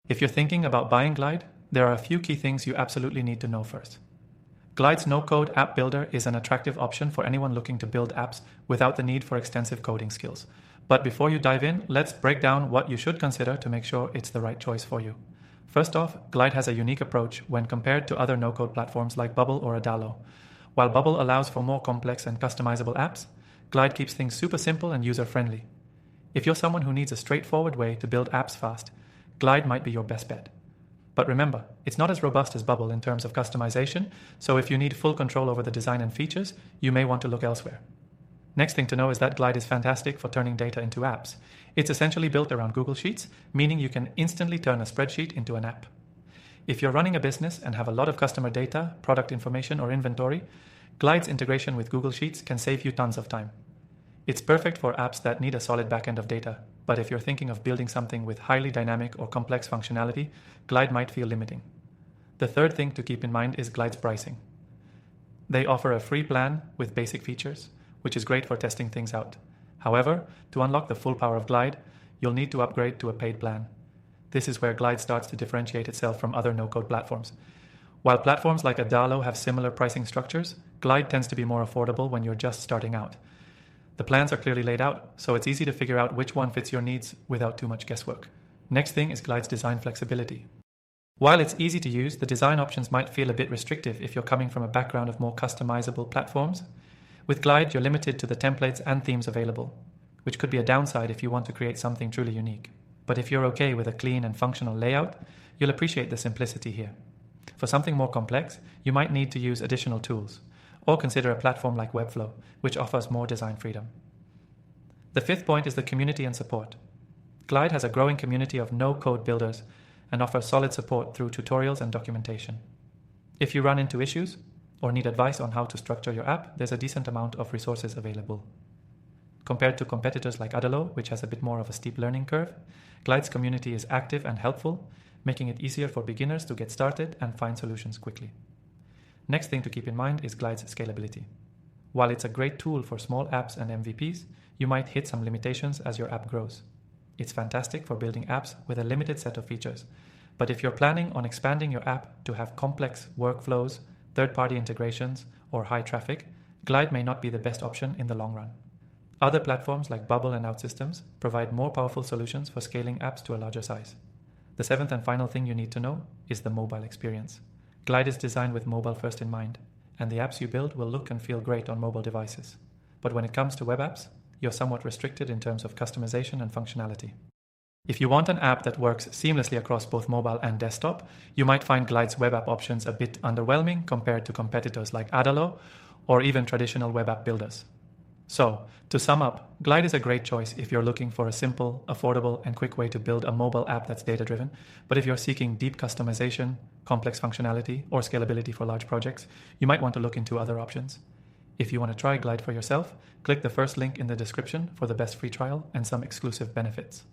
If you're thinking about buying Glide, there are a few key things you absolutely need to know first. Glide's no-code app builder is an attractive option for anyone looking to build apps without the need for extensive coding skills. But before you dive in, let's break down what you should consider to make sure it's the right choice for you. First off, Glide has a unique approach when compared to other no-code platforms like Bubble or Adalo. While Bubble allows for more complex and customizable apps, Glide keeps things super simple and user-friendly. If you're someone who needs a straightforward way to build apps fast, Glide might be your best bet. But remember, it's not as robust as Bubble in terms of customization, so if you need full control over the design and features, you may want to look elsewhere. Next thing to know is that Glide is fantastic for turning data into apps. It's essentially built around Google Sheets, meaning you can instantly turn a spreadsheet into an app. If you're running a business and have a lot of customer data, product information, or inventory, Glide's integration with Google Sheets can save you tons of time. It's perfect for apps that need a solid backend of data, but if you're thinking of building something with highly dynamic or complex functionality, Glide might feel limiting. The third thing to keep in mind is Glide's pricing. They offer a free plan with basic features, which is great for testing things out. However, to unlock the full power of Glide, you'll need to upgrade to a paid plan. This is where Glide starts to differentiate itself from other no-code platforms. While platforms like Adalo have similar pricing structures, Glide tends to be more affordable when you're just starting out. The plans are clearly laid out, so it's easy to figure out which one fits your needs without too much guesswork. Next thing is Glide's design flexibility. While it's easy to use, the design options might feel a bit restrictive if you're coming from a background of more customizable platforms. With Glide, you're limited to the templates and themes available, which could be a downside if you want to create something truly unique. But if you're okay with a clean and functional layout, you'll appreciate the simplicity here. For something more complex, you might need to use additional tools, or consider a platform like Webflow, which offers more design freedom. The fifth point is the community and support. Glide has a growing community of no-code builders and offers solid support through tutorials and documentation. If you run into issues or need advice on how to structure your app, there's a decent amount of resources available. Compared to competitors like Adalo, which has a bit more of a steep learning curve, Glide's community is active and helpful, making it easier for beginners to get started and find solutions quickly. Next thing to keep in mind is Glide's scalability. While it's a great tool for small apps and MVPs, you might hit some limitations as your app grows. It's fantastic for building apps with a limited set of features, but if you're planning on expanding your app to have complex workflows, third-party integrations, or high traffic, Glide may not be the best option in the long run. Other platforms like Bubble and OutSystems provide more powerful solutions for scaling apps to a larger size. The seventh and final thing you need to know is the mobile experience. Glide is designed with mobile first in mind, and the apps you build will look and feel great on mobile devices. But when it comes to web apps, you're somewhat restricted in terms of customization and functionality. If you want an app that works seamlessly across both mobile and desktop, you might find Glide's web app options a bit underwhelming compared to competitors like Adalo or even traditional web app builders. So, to sum up, Glide is a great choice if you're looking for a simple, affordable, and quick way to build a mobile app that's data-driven. But if you're seeking deep customization, complex functionality, or scalability for large projects, you might want to look into other options. If you want to try Glide for yourself, click the first link in the description for the best free trial and some exclusive benefits.